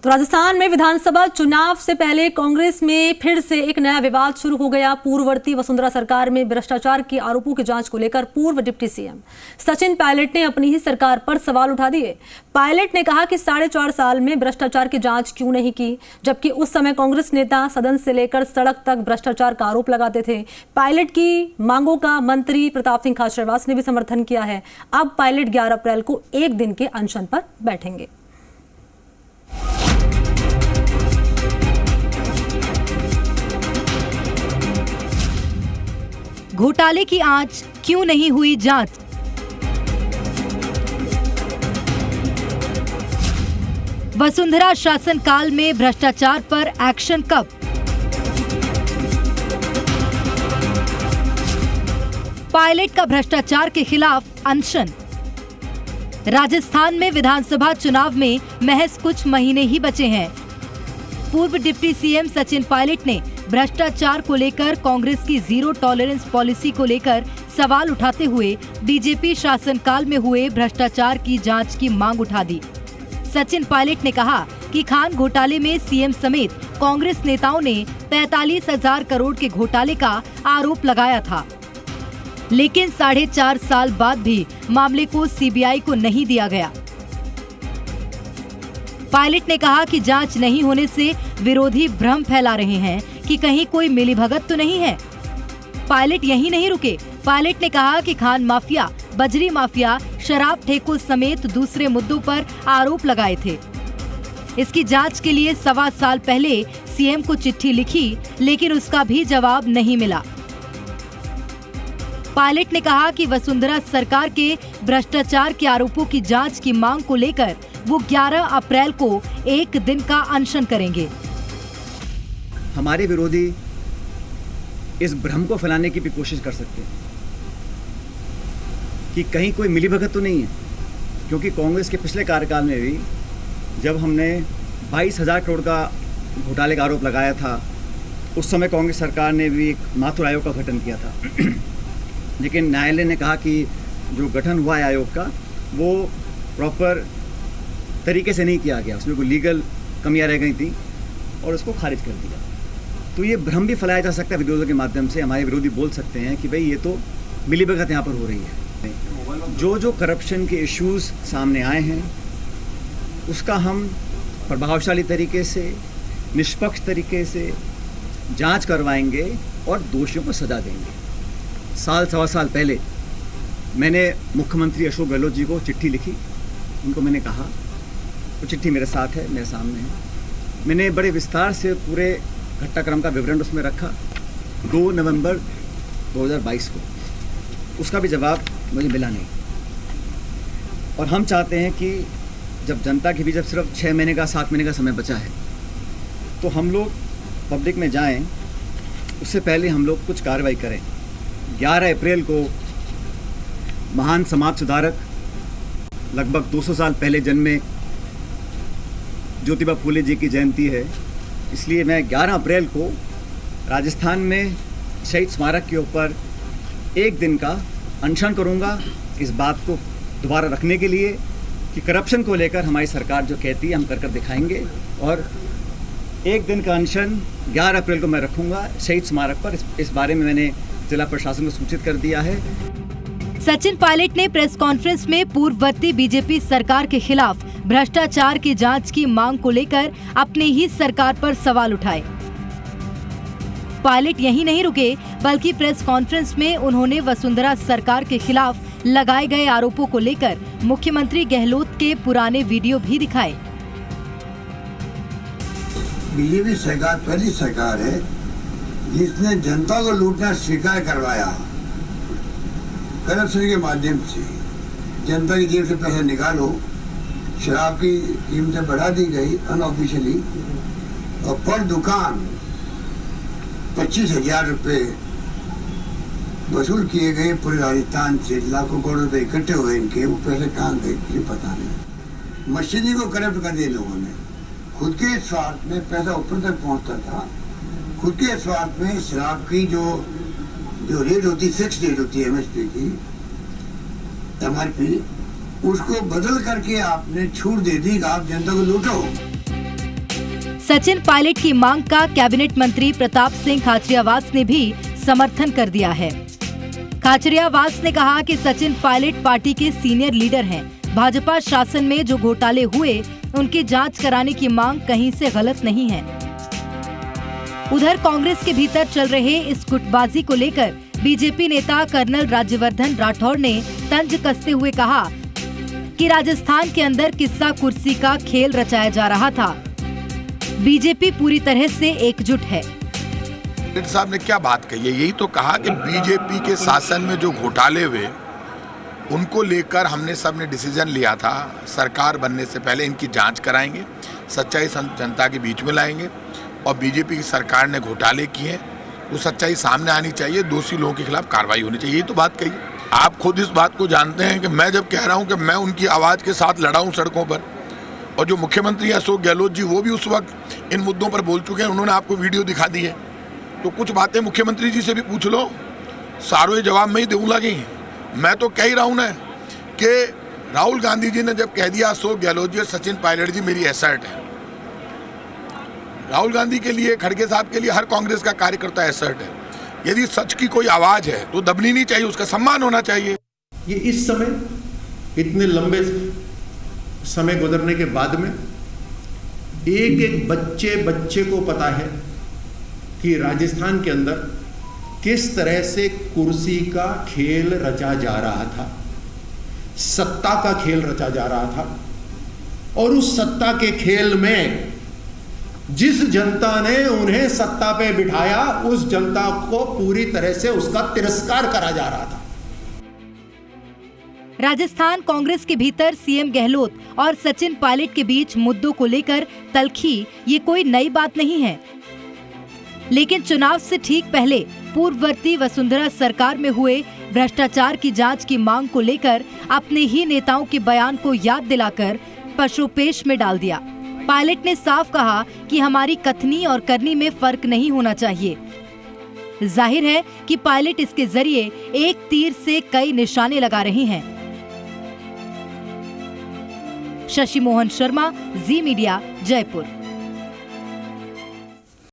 तो राजस्थान में विधानसभा चुनाव से पहले कांग्रेस में फिर से एक नया विवाद शुरू हो गया। पूर्ववर्ती वसुंधरा सरकार में भ्रष्टाचार के आरोपों की जांच को लेकर पूर्व डिप्टी सीएम सचिन पायलट ने अपनी ही सरकार पर सवाल उठा दिए। पायलट ने कहा कि 4.5 साल में भ्रष्टाचार की जांच क्यों नहीं की, जबकि उस समय कांग्रेस नेता सदन से लेकर सड़क तक भ्रष्टाचार का आरोप लगाते थे। पायलट की मांगों का मंत्री प्रताप सिंह खाचरियावास ने भी समर्थन किया है। अब पायलट 11 अप्रैल को एक दिन के अनशन पर बैठेंगे। घोटाले की आंच क्यों नहीं हुई जांच? वसुंधरा शासनकाल में भ्रष्टाचार पर एक्शन कब? पायलट का भ्रष्टाचार के खिलाफ अनशन। राजस्थान में विधानसभा चुनाव में महज कुछ महीने ही बचे हैं। पूर्व डिप्टी सीएम सचिन पायलट ने भ्रष्टाचार को लेकर कांग्रेस की जीरो टॉलरेंस पॉलिसी को लेकर सवाल उठाते हुए बीजेपी शासनकाल में हुए भ्रष्टाचार की जांच की मांग उठा दी। सचिन पायलट ने कहा कि खान घोटाले में सीएम समेत कांग्रेस नेताओं ने 45,000 करोड़ के घोटाले का आरोप लगाया था, लेकिन 4.5 साल बाद भी मामले को सीबीआई को नहीं दिया गया। पायलट ने कहा कि जांच नहीं होने से विरोधी भ्रम फैला रहे हैं कि कहीं कोई मिलीभगत तो नहीं है। पायलट यहीं नहीं रुके। पायलट ने कहा कि खान माफिया, बजरी माफिया, शराब ठेकों समेत दूसरे मुद्दों पर आरोप लगाए थे। इसकी जांच के लिए 1.25 साल पहले सीएम को चिट्ठी लिखी, लेकिन उसका भी जवाब नहीं मिला। पायलट ने कहा कि वसुंधरा सरकार के भ्रष्टाचार के आरोपों की जांच की मांग को लेकर वो 11 अप्रैल को एक दिन का अनशन करेंगे। हमारे विरोधी इस भ्रम को फैलाने की भी कोशिश कर सकते हैं कि कहीं कोई मिलीभगत तो नहीं है, क्योंकि कांग्रेस के पिछले कार्यकाल में भी जब हमने 22,000 करोड़ का घोटाले का आरोप लगाया था, उस समय कांग्रेस सरकार ने भी एक माथुर आयोग का गठन किया था। लेकिन न्यायालय ने कहा कि जो गठन हुआ है आयोग का, वो प्रॉपर तरीके से नहीं किया गया, उसमें कोई लीगल कमियां रह गई थी और उसको खारिज कर दिया। तो ये भ्रम भी फैलाया जा सकता है विरोधियों के माध्यम से। हमारे विरोधी बोल सकते हैं कि भाई ये तो मिलीभगत यहाँ पर हो रही है। जो करप्शन के इश्यूज सामने आए हैं उसका हम प्रभावशाली तरीके से, निष्पक्ष तरीके से जांच करवाएंगे और दोषियों को सजा देंगे। 1.25 साल पहले मैंने मुख्यमंत्री अशोक गहलोत जी को चिट्ठी लिखी। उनको मैंने कहा, वो चिट्ठी मेरे साथ है, मेरे सामने है। मैंने बड़े विस्तार से पूरे घटनाक्रम का विवरण उसमें रखा 2 नवंबर 2022 को। उसका भी जवाब मुझे मिला नहीं। और हम चाहते हैं कि जब जनता के भी जब सिर्फ 6 महीने का 7 महीने का समय बचा है, तो हम लोग पब्लिक में जाएं, उससे पहले हम लोग कुछ कार्रवाई करें। 11 अप्रैल को महान समाज सुधारक, लगभग 200 साल पहले जन्मे ज्योतिबा फूले जी की जयंती है, इसलिए मैं 11 अप्रैल को राजस्थान में शहीद स्मारक के ऊपर एक दिन का अनशन करूंगा, इस बात को दोबारा रखने के लिए कि करप्शन को लेकर हमारी सरकार जो कहती है हम कर दिखाएंगे। और एक दिन का अनशन 11 अप्रैल को मैं रखूंगा शहीद स्मारक पर। इस बारे में मैंने जिला प्रशासन को सूचित कर दिया है। सचिन पायलट ने प्रेस कॉन्फ्रेंस में पूर्ववर्ती बीजेपी सरकार के खिलाफ भ्रष्टाचार की जांच की मांग को लेकर अपनी ही सरकार पर सवाल उठाए। पायलट यहीं नहीं रुके, बल्कि प्रेस कॉन्फ्रेंस में उन्होंने वसुंधरा सरकार के खिलाफ लगाए गए आरोपों को लेकर मुख्यमंत्री गहलोत के पुराने वीडियो भी दिखाए। बीजेपी सरकार पहली सरकार है जिसने जनता को लूटना स्वीकार करवाया। करप्शन के माध्यम से जनता की जेब से पैसे निकालो, शराब की कीमतें बढ़ा दी गई अनऑफिशियली, और पर दुकान 25,000 रुपये वसूल किए गए। पूरे राजस्थान से लाखों करोड़ रुपए इकट्ठे हुए इनके, वो पैसे कहाँ गए ये पता नहीं। मशीनरी को करप्ट कर दिए लोगों ने। खुद के स्वार्थ में पैसा ऊपर तक पहुंचता था। खुद के स्वार्थ में शराब की जो रेट होती, फिक्स रेट होती है एमएसपी की, एमआरपी, उसको बदल करके आपने छूट दे दी कि आप जनता को लूटो। सचिन पायलट की मांग का कैबिनेट मंत्री प्रताप सिंह खाचरियावास ने भी समर्थन कर दिया है। खाचरियावास ने कहा कि सचिन पायलट पार्टी के सीनियर लीडर हैं। भाजपा शासन में जो घोटाले हुए उनकी जांच कराने की मांग कहीं से गलत नहीं है। उधर कांग्रेस के भीतर चल रहे इस गुटबाजी को लेकर बीजेपी नेता कर्नल राज्यवर्धन राठौड़ ने तंज कसते हुए कहा कि राजस्थान के अंदर किस्सा कुर्सी का खेल रचाया जा रहा था। बीजेपी पूरी तरह से एकजुट है। साहब ने क्या बात कही है? यही तो कहा कि बीजेपी के शासन में जो घोटाले हुए उनको लेकर हमने सबने डिसीजन लिया था, सरकार बनने से पहले इनकी जांच कराएंगे, सच्चाई जनता के बीच में लाएंगे और बीजेपी की सरकार ने घोटाले किए, वो सच्चाई सामने आनी चाहिए, दोषी लोगों के खिलाफ कार्रवाई होनी चाहिए। यही तो बात कही। आप खुद इस बात को जानते हैं कि मैं जब कह रहा हूं कि मैं उनकी आवाज़ के साथ लड़ा हूं सड़कों पर, और जो मुख्यमंत्री अशोक गहलोत जी वो भी उस वक्त इन मुद्दों पर बोल चुके हैं, उन्होंने आपको वीडियो दिखा दी है। तो कुछ बातें मुख्यमंत्री जी से भी पूछ लो, सारों ये जवाब मैं ही दूंगा कि मैं तो कह ही रहा हूं ना कि राहुल गांधी जी ने जब कह दिया अशोक गहलोत जी और सचिन पायलट जी मेरी एसेट है, राहुल गांधी के लिए, खड़गे साहब के लिए हर कांग्रेस का कार्यकर्ता एसेट है। यदि सच की कोई आवाज है तो दबनी नहीं चाहिए, उसका सम्मान होना चाहिए। ये इस समय इतने लंबे समय गुजरने के बाद में एक एक बच्चे को पता है कि राजस्थान के अंदर किस तरह से कुर्सी का खेल रचा जा रहा था, सत्ता का खेल रचा जा रहा था, और उस सत्ता के खेल में जिस जनता ने उन्हें सत्ता पे बिठाया उस जनता को पूरी तरह से उसका तिरस्कार करा जा रहा था। राजस्थान कांग्रेस के भीतर सीएम गहलोत और सचिन पायलट के बीच मुद्दों को लेकर तल्खी ये कोई नई बात नहीं है, लेकिन चुनाव से ठीक पहले पूर्ववर्ती वसुंधरा सरकार में हुए भ्रष्टाचार की जांच की मांग को लेकर अपने ही नेताओं के बयान को याद दिलाकर पशुपेश में डाल दिया। पायलट ने साफ कहा कि हमारी कथनी और करनी में फर्क नहीं होना चाहिए। जाहिर है कि पायलट इसके जरिए एक तीर से कई निशाने लगा रहे हैं। शशि मोहन शर्मा, जी मीडिया, जयपुर।